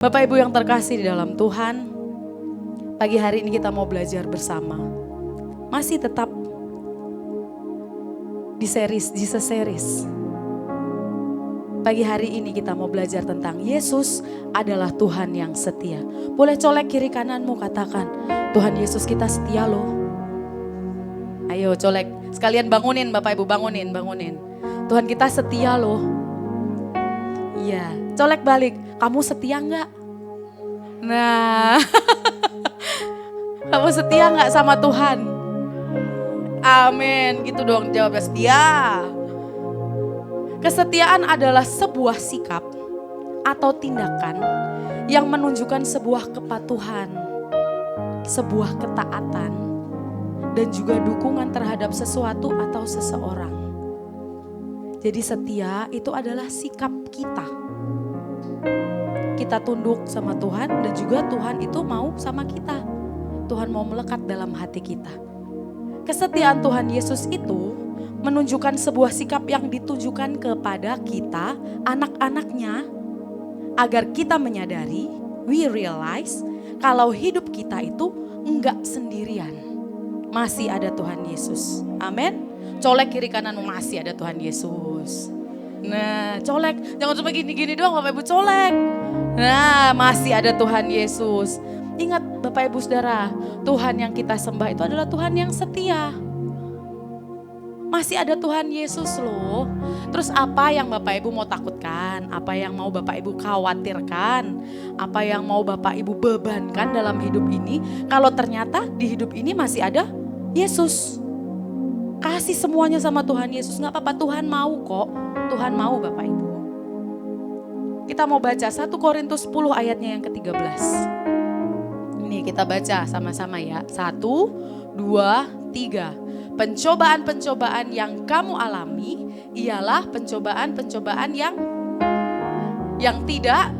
Bapak Ibu yang terkasih di dalam Tuhan, pagi hari ini kita mau belajar bersama. Masih tetap di series Jesus Series. Pagi hari ini kita mau belajar tentang Yesus adalah Tuhan yang setia. Boleh colek kiri kananmu, katakan, Tuhan Yesus kita setia loh. Ayo colek, sekalian bangunin Bapak Ibu, bangunin. Tuhan kita setia loh. Iya, colek balik, kamu setia enggak? Nah, kamu setia enggak sama Tuhan? Amin, gitu dong jawabnya, setia. Kesetiaan adalah sebuah sikap atau tindakan yang menunjukkan sebuah kepatuhan, sebuah ketaatan, dan juga dukungan terhadap sesuatu atau seseorang. Jadi setia itu adalah sikap kita. Kita tunduk sama Tuhan dan juga Tuhan itu mau sama kita. Tuhan mau melekat dalam hati kita. Kesetiaan Tuhan Yesus itu menunjukkan sebuah sikap yang ditujukan kepada kita, anak-anaknya, agar kita menyadari, we realize, kalau hidup kita itu enggak sendirian. Masih ada Tuhan Yesus. Amin. Colek kiri kananmu, masih ada Tuhan Yesus. Nah, colek. Jangan cuma gini-gini doang Bapak Ibu, colek. Nah, masih ada Tuhan Yesus. Ingat Bapak Ibu Saudara, Tuhan yang kita sembah itu adalah Tuhan yang setia. Masih ada Tuhan Yesus loh. Terus apa yang Bapak Ibu mau takutkan? Apa yang mau Bapak Ibu khawatirkan? Apa yang mau Bapak Ibu bebankan dalam hidup ini? Kalau ternyata di hidup ini masih ada Yesus. Kasih semuanya sama Tuhan Yesus, gak apa-apa, Tuhan mau kok. Tuhan mau Bapak Ibu. Kita mau baca 1 Korintus 10 ayatnya yang ke-13. Ini kita baca sama-sama ya. 1, 2, 3. Pencobaan-pencobaan yang kamu alami ialah pencobaan-pencobaan yang tidak.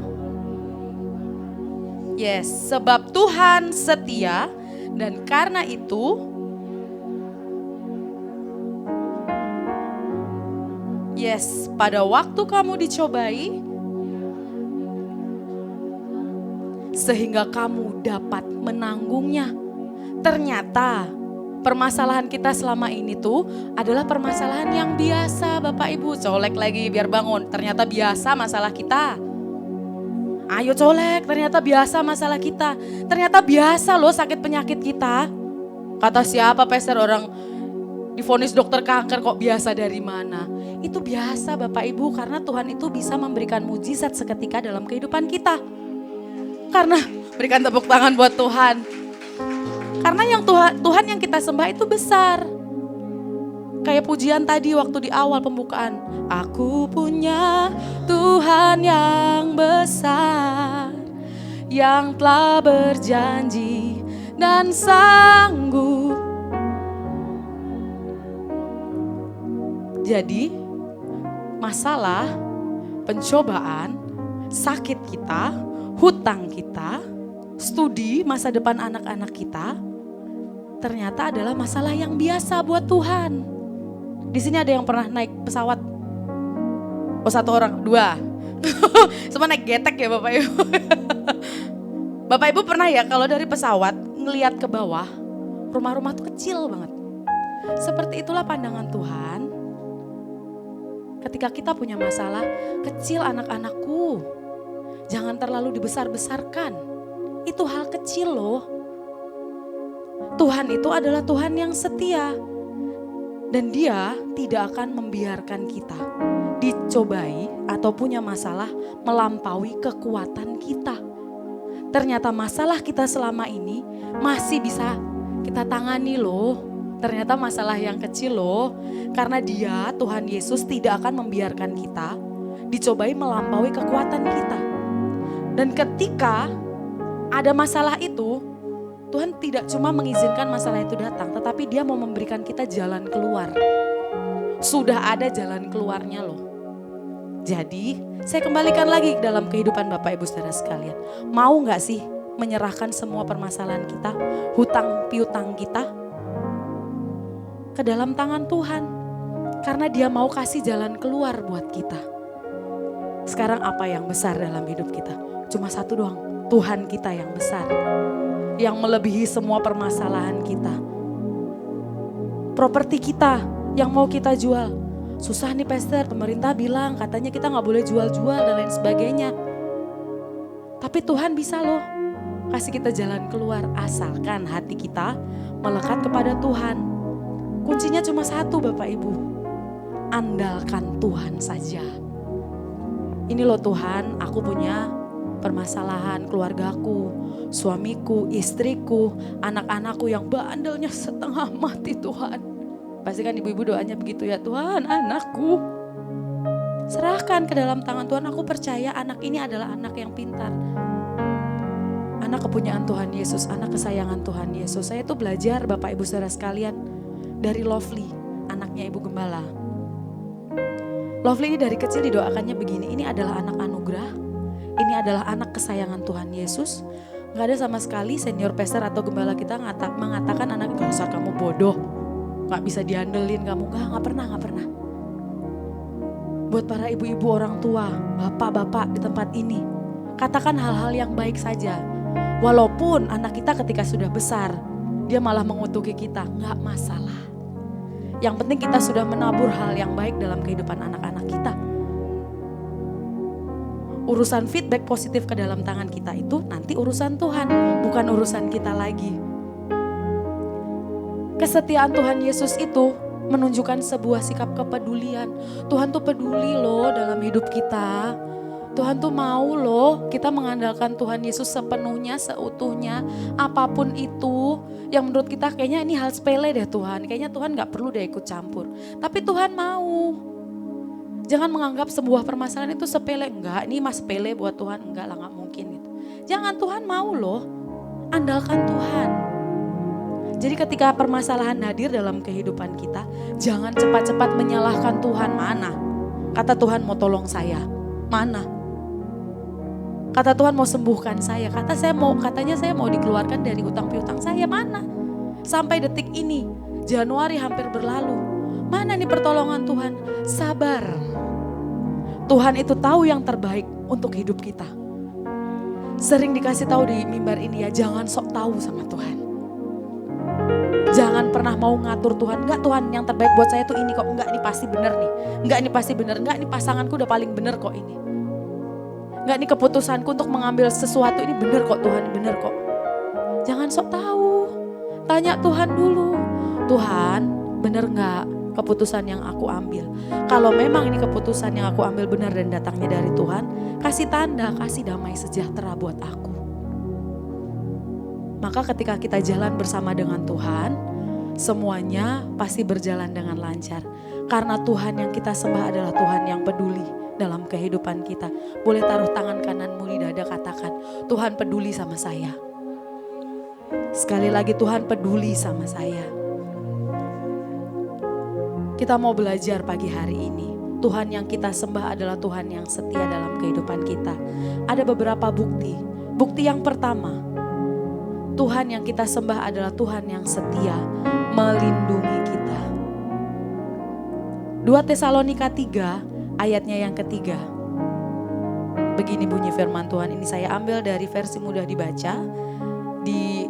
Yes, sebab Tuhan setia dan karena itu pada waktu kamu dicobai, sehingga kamu dapat menanggungnya. Ternyata permasalahan kita selama ini tuh adalah permasalahan yang biasa Bapak Ibu. Colek lagi biar bangun, ternyata biasa masalah kita. Ayo colek, ternyata biasa masalah kita. Ternyata biasa loh sakit penyakit kita. Kata siapa Pastor, orang divonis dokter kanker kok biasa dari mana? Itu biasa Bapak Ibu, karena Tuhan itu bisa memberikan mujizat seketika dalam kehidupan kita. Karena berikan tepuk tangan buat Tuhan. Karena yang Tuhan yang kita sembah itu besar. Kayak pujian tadi waktu di awal pembukaan. Aku punya Tuhan yang besar, yang telah berjanji dan sanggup. Jadi masalah, pencobaan, sakit kita, hutang kita, studi masa depan anak-anak kita, ternyata adalah masalah yang biasa buat Tuhan. Di sini ada yang pernah naik pesawat? Oh, 1 orang, 2. Semua naik getek ya Bapak Ibu. Bapak Ibu pernah ya kalau dari pesawat ngelihat ke bawah, rumah-rumah tuh kecil banget. Seperti itulah pandangan Tuhan. Ketika kita punya masalah, kecil anak-anakku, jangan terlalu dibesar-besarkan. Itu hal kecil loh. Tuhan itu adalah Tuhan yang setia. Dan Dia tidak akan membiarkan kita dicobai atau punya masalah melampaui kekuatan kita. Ternyata masalah kita selama ini masih bisa kita tangani loh. Ternyata masalah yang kecil loh. Karena Dia, Tuhan Yesus, tidak akan membiarkan kita dicobai melampaui kekuatan kita. Dan ketika ada masalah itu, Tuhan tidak cuma mengizinkan masalah itu datang, tetapi Dia mau memberikan kita jalan keluar. Sudah ada jalan keluarnya loh. Jadi saya kembalikan lagi dalam kehidupan Bapak Ibu Saudara sekalian. Mau gak sih menyerahkan semua permasalahan kita, hutang piutang kita ke dalam tangan Tuhan? Karena Dia mau kasih jalan keluar buat kita. Sekarang apa yang besar dalam hidup kita? Cuma satu doang, Tuhan kita yang besar. Yang melebihi semua permasalahan kita. Properti kita yang mau kita jual. Susah nih pastor, pemerintah bilang katanya kita gak boleh jual-jual dan lain sebagainya. Tapi Tuhan bisa loh kasih kita jalan keluar asalkan hati kita melekat kepada Tuhan. Kuncinya cuma satu Bapak Ibu, andalkan Tuhan saja. Ini loh Tuhan, aku punya permasalahan keluargaku, suamiku, istriku, anak-anakku yang bandelnya setengah mati Tuhan. Pasti kan ibu-ibu doanya begitu ya, Tuhan anakku. Serahkan ke dalam tangan Tuhan, aku percaya anak ini adalah anak yang pintar. Anak kepunyaan Tuhan Yesus, anak kesayangan Tuhan Yesus. Saya tuh belajar Bapak Ibu saudara sekalian dari Lovely, anaknya Ibu Gembala. Lovely ini dari kecil didoakannya begini, ini adalah anak anugerah, ini adalah anak kesayangan Tuhan Yesus. Gak ada sama sekali senior pastor atau gembala kita mengatakan anak gak usah kamu bodoh, gak bisa diandelin kamu, gak pernah. Buat para ibu-ibu orang tua, bapak-bapak di tempat ini, katakan hal-hal yang baik saja. Walaupun anak kita ketika sudah besar, dia malah mengutuki kita, gak masalah. Yang penting kita sudah menabur hal yang baik dalam kehidupan anak-anak kita. Urusan feedback positif ke dalam tangan kita itu nanti urusan Tuhan, bukan urusan kita lagi. Kesetiaan Tuhan Yesus itu menunjukkan sebuah sikap kepedulian. Tuhan tuh peduli loh dalam hidup kita. Tuhan tuh mau loh kita mengandalkan Tuhan Yesus sepenuhnya, seutuhnya. Apapun itu yang menurut kita kayaknya ini hal sepele deh Tuhan. Kayaknya Tuhan gak perlu deh ikut campur. Tapi Tuhan mau. Jangan menganggap sebuah permasalahan itu sepele. Enggak, ini mas sepele buat Tuhan. Enggak lah, gak mungkin gitu. Jangan, Tuhan mau loh. Andalkan Tuhan. Jadi ketika permasalahan hadir dalam kehidupan kita, jangan cepat-cepat menyalahkan Tuhan. Mana? Kata Tuhan mau tolong saya. Mana? Kata Tuhan mau sembuhkan saya. Katanya saya mau dikeluarkan dari hutang piutang saya. Mana? Sampai detik ini, Januari hampir berlalu. Mana nih pertolongan Tuhan? Sabar. Tuhan itu tahu yang terbaik untuk hidup kita. Sering dikasih tahu di mimbar ini ya, jangan sok tahu sama Tuhan. Jangan pernah mau ngatur Tuhan. Enggak Tuhan, yang terbaik buat saya tuh ini kok. Enggak, ini pasti bener nih. Enggak, ini pasti bener. Enggak, ini pasanganku udah paling bener kok ini. Enggak, ini keputusanku untuk mengambil sesuatu ini bener kok Tuhan, bener kok. Jangan sok tahu. Tanya Tuhan dulu. Tuhan, bener enggak keputusan yang aku ambil? Kalau memang ini keputusan yang aku ambil benar dan datangnya dari Tuhan, kasih tanda, kasih damai sejahtera buat aku. Maka ketika kita jalan bersama dengan Tuhan, semuanya pasti berjalan dengan lancar. Karena Tuhan yang kita sembah adalah Tuhan yang peduli dalam kehidupan kita. Boleh taruh tangan kananmu di dada, katakan, Tuhan peduli sama saya. Sekali lagi, Tuhan peduli sama saya. Kita mau belajar pagi hari ini. Tuhan yang kita sembah adalah Tuhan yang setia dalam kehidupan kita. Ada beberapa bukti. Bukti yang pertama, Tuhan yang kita sembah adalah Tuhan yang setia melindungi kita. 2 Tesalonika 3 ayatnya yang ketiga. Begini bunyi firman Tuhan, ini saya ambil dari versi mudah dibaca. Di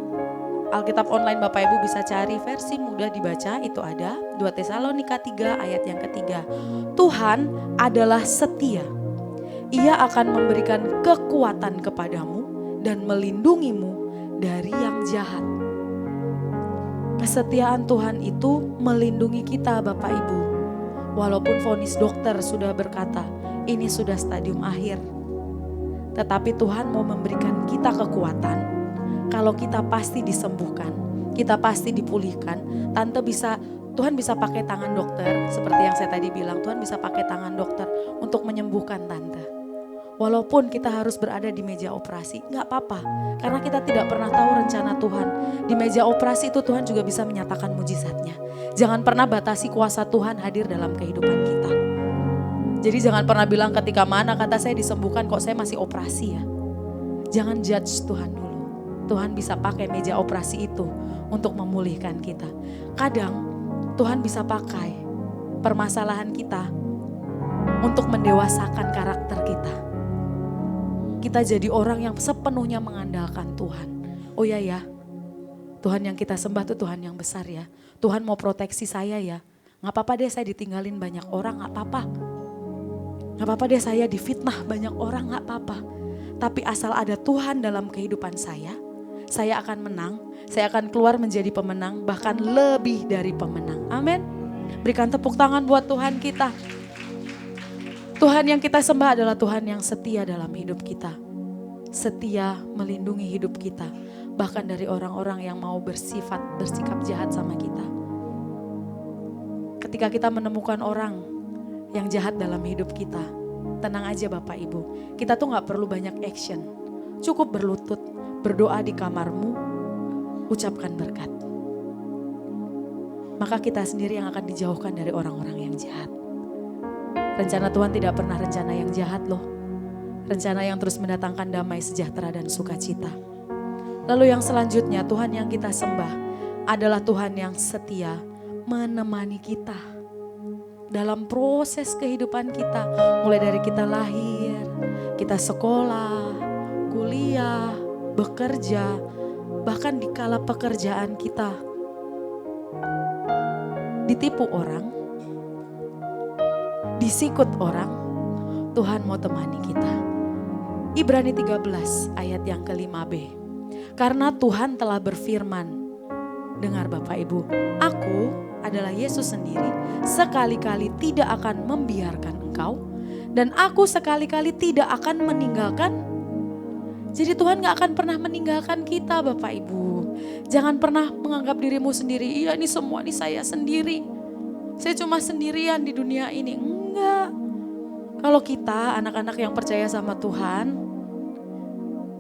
Alkitab online Bapak Ibu bisa cari versi mudah dibaca, itu ada 2 Tesalonika 3 ayat yang ketiga. Tuhan adalah setia. Ia akan memberikan kekuatan kepadamu dan melindungimu dari yang jahat. Kesetiaan Tuhan itu melindungi kita Bapak Ibu. Walaupun vonis dokter sudah berkata, ini sudah stadium akhir. Tetapi Tuhan mau memberikan kita kekuatan. Kalau kita pasti disembuhkan, kita pasti dipulihkan. Tuhan bisa pakai tangan dokter, seperti yang saya tadi bilang, Tuhan bisa pakai tangan dokter untuk menyembuhkan tante. Walaupun kita harus berada di meja operasi, gak apa-apa. Karena kita tidak pernah tahu rencana Tuhan. Di meja operasi itu Tuhan juga bisa menyatakan mujizatnya. Jangan pernah batasi kuasa Tuhan hadir dalam kehidupan kita. Jadi jangan pernah bilang ketika mana kata saya disembuhkan kok saya masih operasi ya. Jangan judge Tuhan dulu. Tuhan bisa pakai meja operasi itu untuk memulihkan kita. Kadang Tuhan bisa pakai permasalahan kita untuk mendewasakan karakter kita. kita jadi orang yang sepenuhnya mengandalkan Tuhan. Oh ya, Tuhan yang kita sembah tuh Tuhan yang besar ya. Tuhan mau proteksi saya ya. Gak apa-apa deh saya ditinggalin banyak orang, gak apa-apa. Gak apa-apa deh saya difitnah banyak orang, gak apa-apa. Tapi asal ada Tuhan dalam kehidupan saya akan menang. Saya akan keluar menjadi pemenang, bahkan lebih dari pemenang. Amin. Berikan tepuk tangan buat Tuhan kita. Tuhan yang kita sembah adalah Tuhan yang setia dalam hidup kita. Setia melindungi hidup kita. Bahkan dari orang-orang yang mau bersikap jahat sama kita. Ketika kita menemukan orang yang jahat dalam hidup kita, tenang aja Bapak Ibu. Kita tuh gak perlu banyak action. Cukup berlutut, berdoa di kamarmu, ucapkan berkat. Maka kita sendiri yang akan dijauhkan dari orang-orang yang jahat. Rencana Tuhan tidak pernah rencana yang jahat loh. Rencana yang terus mendatangkan damai, sejahtera, dan sukacita. Lalu yang selanjutnya, Tuhan yang kita sembah adalah Tuhan yang setia menemani kita dalam proses kehidupan kita. Mulai dari kita lahir, kita sekolah, kuliah, bekerja, bahkan di kala pekerjaan kita ditipu orang, disikut orang, Tuhan mau temani kita. Ibrani 13 ayat yang ke-5b. Karena Tuhan telah berfirman, dengar Bapak Ibu, aku adalah Yesus sendiri, sekali-kali tidak akan membiarkan engkau, dan aku sekali-kali tidak akan meninggalkan. Jadi Tuhan gak akan pernah meninggalkan kita Bapak Ibu. Jangan pernah menganggap dirimu sendiri, iya ini semua ini saya sendiri. Saya cuma sendirian di dunia ini. Enggak. Kalau kita anak-anak yang percaya sama Tuhan,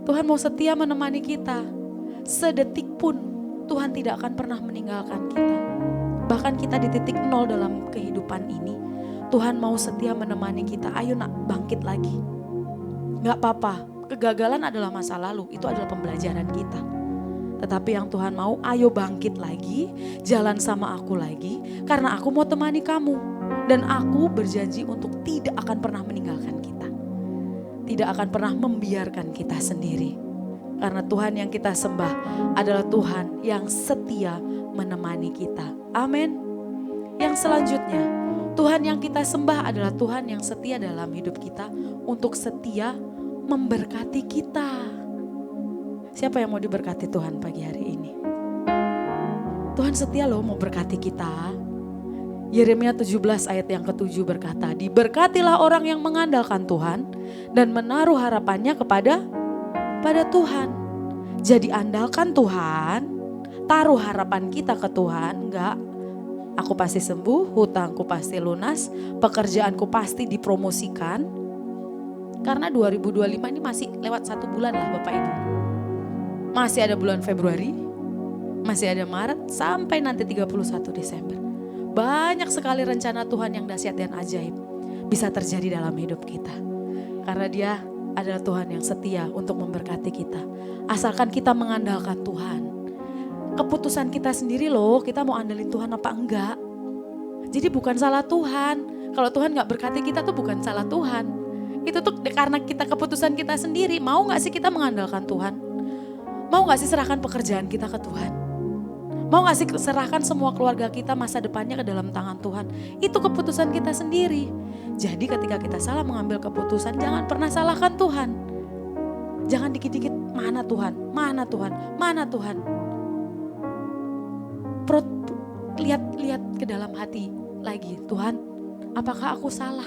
Tuhan mau setia menemani kita. Sedetik pun Tuhan tidak akan pernah meninggalkan kita. Bahkan kita di titik nol dalam kehidupan ini, Tuhan mau setia menemani kita. Ayo nak, bangkit lagi. Gak apa-apa, kegagalan adalah masa lalu, itu adalah pembelajaran kita. Tetapi yang Tuhan mau, ayo bangkit lagi, jalan sama aku lagi, karena aku mau temani kamu. Dan aku berjanji untuk tidak akan pernah meninggalkan kita. Tidak akan pernah membiarkan kita sendiri. Karena Tuhan yang kita sembah adalah Tuhan yang setia menemani kita. Amin. Yang selanjutnya, Tuhan yang kita sembah adalah Tuhan yang setia dalam hidup kita untuk setia memberkati kita. Siapa yang mau diberkati Tuhan pagi hari ini? Tuhan setia loh mau berkati kita. Yeremia 17 ayat yang ke-7 berkata, diberkatilah orang yang mengandalkan Tuhan dan menaruh harapannya kepada Tuhan. Jadi andalkan Tuhan, taruh harapan kita ke Tuhan. Enggak, aku pasti sembuh, hutangku pasti lunas, pekerjaanku pasti dipromosikan. Karena 2025 ini masih lewat 1 bulan lah Bapak Ibu. Masih ada bulan Februari, masih ada Maret, sampai nanti 31 Desember. Banyak sekali rencana Tuhan yang dahsyat dan ajaib bisa terjadi dalam hidup kita. Karena Dia adalah Tuhan yang setia untuk memberkati kita. Asalkan kita mengandalkan Tuhan. Keputusan kita sendiri loh, kita mau andalin Tuhan apa enggak. Jadi bukan salah Tuhan. Kalau Tuhan gak berkati kita tuh bukan salah Tuhan. Itu tuh karena kita keputusan kita sendiri. Mau gak sih kita mengandalkan Tuhan? Mau gak sih serahkan pekerjaan kita ke Tuhan? Mau gak sih serahkan semua keluarga kita masa depannya ke dalam tangan Tuhan? Itu keputusan kita sendiri. Jadi ketika kita salah mengambil keputusan, jangan pernah salahkan Tuhan. Jangan dikit-dikit, mana Tuhan, mana Tuhan, mana Tuhan. Lihat ke dalam hati lagi, Tuhan, apakah aku salah?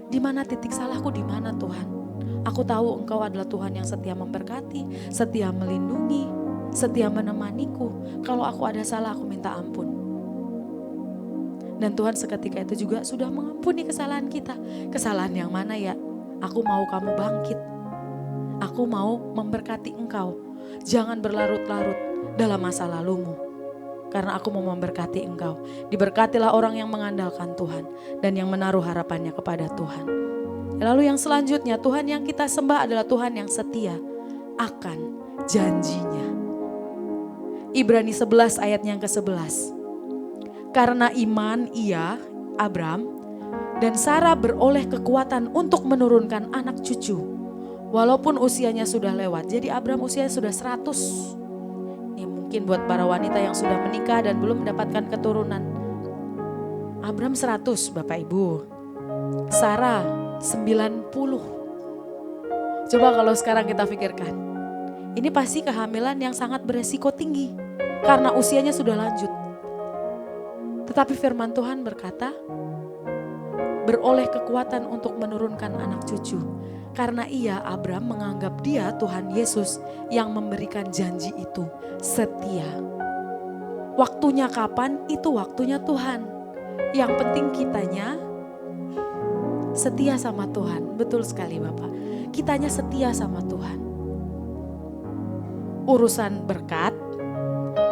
Di mana titik salahku, di mana Tuhan? Aku tahu Engkau adalah Tuhan yang setia memberkati, setia melindungi, setia menemaniku. Kalau aku ada salah, aku minta ampun. Dan Tuhan seketika itu juga sudah mengampuni kesalahan kita. Kesalahan yang mana ya? Aku mau kamu bangkit. Aku mau memberkati engkau. Jangan berlarut-larut dalam masa lalumu. Karena aku mau memberkati engkau. Diberkatilah orang yang mengandalkan Tuhan. Dan yang menaruh harapannya kepada Tuhan. Lalu yang selanjutnya, Tuhan yang kita sembah adalah Tuhan yang setia akan janjinya. Ibrani 11 ayat yang ke-11. Karena iman ia, Abram, dan Sarah beroleh kekuatan untuk menurunkan anak cucu Walaupun usianya sudah lewat, jadi Abraham usianya sudah 100. Ini mungkin buat para wanita yang sudah menikah dan belum mendapatkan keturunan. Abraham 100 Bapak Ibu. Sarah 90. Coba kalau sekarang kita pikirkan. Ini pasti kehamilan yang sangat beresiko tinggi. Karena usianya sudah lanjut. Tetapi firman Tuhan berkata, beroleh kekuatan untuk menurunkan anak cucu. Karena Abraham menganggap dia Tuhan Yesus yang memberikan janji itu setia. Waktunya kapan? Itu waktunya Tuhan. Yang penting kitanya setia sama Tuhan. Betul sekali Bapak. Kitanya setia sama Tuhan. Urusan berkat,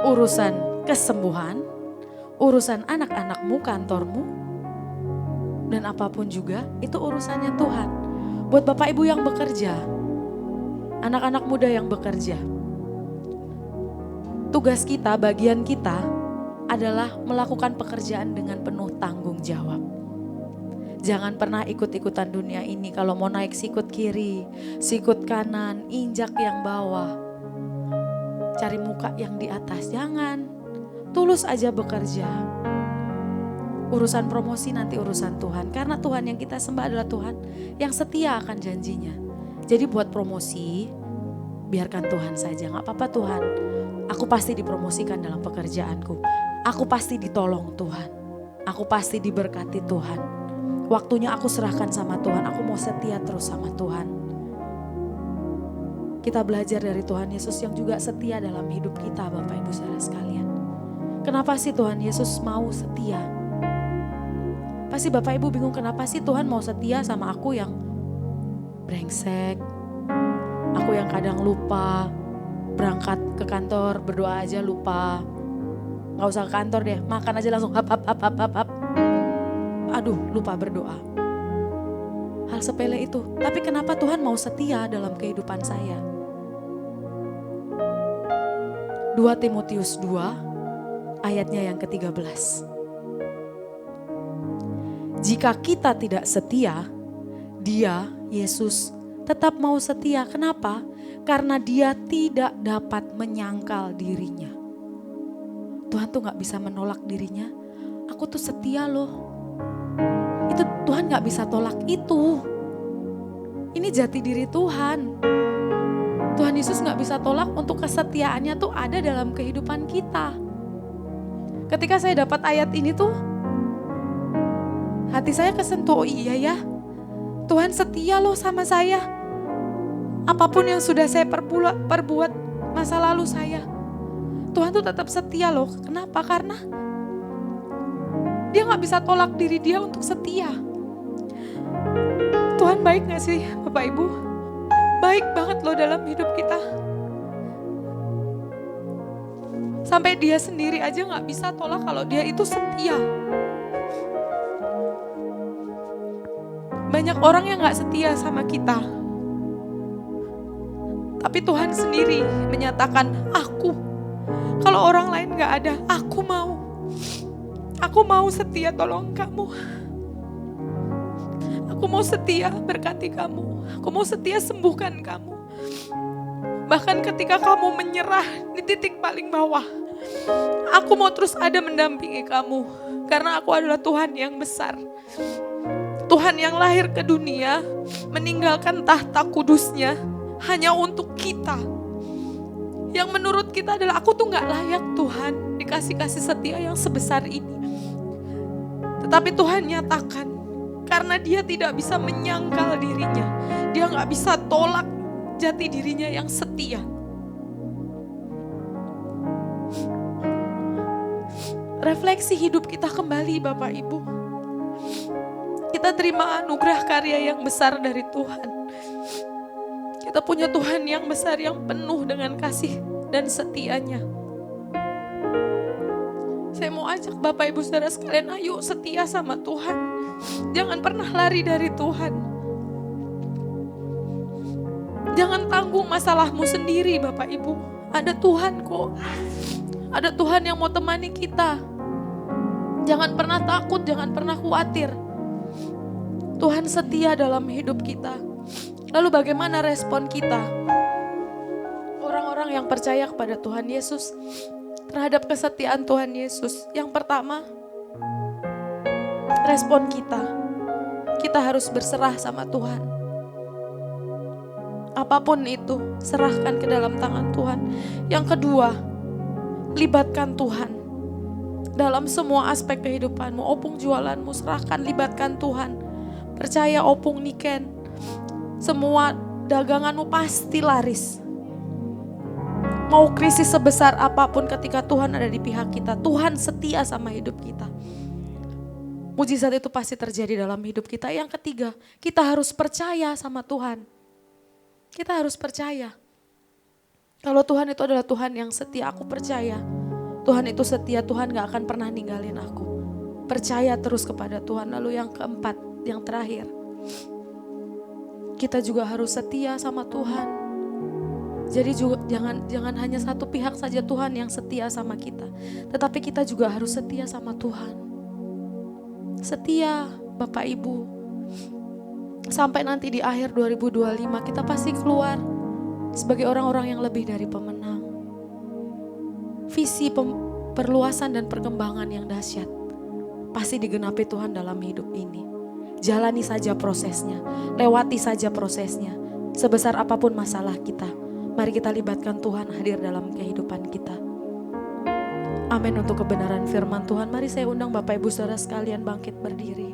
urusan kesembuhan, urusan anak-anakmu, kantormu, dan apapun juga itu urusannya Tuhan. Buat Bapak Ibu yang bekerja, anak-anak muda yang bekerja, tugas kita, bagian kita adalah melakukan pekerjaan dengan penuh tanggung jawab. Jangan pernah ikut-ikutan dunia ini. Kalau mau naik sikut kiri, sikut kanan, injak yang bawah, cari muka yang di atas. Jangan, tulus aja bekerja. Urusan promosi nanti urusan Tuhan. Karena Tuhan yang kita sembah adalah Tuhan yang setia akan janjinya. Jadi buat promosi, biarkan Tuhan saja. Gak apa-apa Tuhan, aku pasti dipromosikan dalam pekerjaanku. Aku pasti ditolong Tuhan. Aku pasti diberkati Tuhan. Waktunya aku serahkan sama Tuhan. Aku mau setia terus sama Tuhan. Kita belajar dari Tuhan Yesus yang juga setia dalam hidup kita Bapak Ibu saudara sekalian. Kenapa sih Tuhan Yesus mau setia? Pasti Bapak Ibu bingung kenapa sih Tuhan mau setia sama aku yang brengsek. Aku yang kadang lupa berangkat ke kantor, berdoa aja lupa. Gak usah ke kantor deh, makan aja langsung hap. Aduh, lupa berdoa. Hal sepele itu. Tapi kenapa Tuhan mau setia dalam kehidupan saya? 2 Timotius 2 ayatnya yang ke-13. Jika kita tidak setia, Dia, Yesus, tetap mau setia. Kenapa? Karena Dia tidak dapat menyangkal dirinya. Tuhan tuh gak bisa menolak dirinya. Aku tuh setia loh. Itu Tuhan gak bisa tolak itu. Ini jati diri Tuhan. Tuhan Yesus gak bisa tolak untuk kesetiaannya tuh ada dalam kehidupan kita. Ketika saya dapat ayat ini tuh, hati saya kesentuh, oh iya ya, Tuhan setia loh sama saya. Apapun yang sudah saya perbuat masa lalu saya, Tuhan tuh tetap setia loh. Kenapa? Karena Dia gak bisa tolak diri Dia untuk setia. Tuhan baik gak sih Bapak Ibu? Baik banget loh dalam hidup kita. Sampai Dia sendiri aja gak bisa tolak kalau Dia itu setia. Banyak orang yang gak setia sama kita. Tapi Tuhan sendiri menyatakan, aku. Kalau orang lain gak ada, aku mau. Aku mau setia tolong kamu. Aku mau setia berkati kamu. Aku mau setia sembuhkan kamu. Bahkan ketika kamu menyerah di titik paling bawah, aku mau terus ada mendampingi kamu. Karena aku adalah Tuhan yang besar. Tuhan yang lahir ke dunia, meninggalkan tahta kudusnya hanya untuk kita. Yang menurut kita adalah aku tuh gak layak Tuhan dikasih kasih setia yang sebesar ini. Tetapi Tuhan nyatakan, karena Dia tidak bisa menyangkal dirinya, Dia gak bisa tolak jati dirinya yang setia. Refleksi hidup kita kembali Bapak Ibu. Kita terima anugerah karya yang besar dari Tuhan. Kita punya Tuhan yang besar yang penuh dengan kasih dan setianya. Saya mau ajak Bapak Ibu Saudara sekalian, ayo setia sama Tuhan. Jangan pernah lari dari Tuhan. Jangan tanggung masalahmu sendiri Bapak Ibu. Ada Tuhan kok. Ada Tuhan yang mau temani kita. Jangan pernah takut, jangan pernah khawatir. Tuhan setia dalam hidup kita. Lalu bagaimana respon kita? Orang-orang yang percaya kepada Tuhan Yesus, terhadap kesetiaan Tuhan Yesus. Yang pertama, respon kita harus berserah sama Tuhan. Apapun itu, serahkan ke dalam tangan Tuhan. Yang kedua, libatkan Tuhan dalam semua aspek kehidupanmu. Opung jualanmu, serahkan, libatkan Tuhan. Percaya opung niken, semua daganganmu pasti laris. Mau krisis sebesar apapun, ketika Tuhan ada di pihak kita, Tuhan setia sama hidup kita. Mujizat itu pasti terjadi dalam hidup kita. Yang ketiga, kita harus percaya sama Tuhan. Kita harus percaya. Kalau Tuhan itu adalah Tuhan yang setia, aku percaya. Tuhan itu setia, Tuhan gak akan pernah ninggalin aku. Percaya terus kepada Tuhan. Lalu yang keempat, yang terakhir, kita juga harus setia sama Tuhan. Jadi juga jangan hanya satu pihak saja Tuhan yang setia sama kita, tetapi kita juga harus setia sama Tuhan. Setia Bapak Ibu. Sampai nanti di akhir 2025 kita pasti keluar sebagai orang-orang yang lebih dari pemenang. Visi perluasan dan perkembangan yang dahsyat pasti digenapi Tuhan dalam hidup ini. Jalani saja prosesnya, lewati saja prosesnya. Sebesar apapun masalah kita, mari kita libatkan Tuhan hadir dalam kehidupan kita. Amin untuk kebenaran firman Tuhan. Mari saya undang Bapak Ibu Saudara sekalian bangkit berdiri.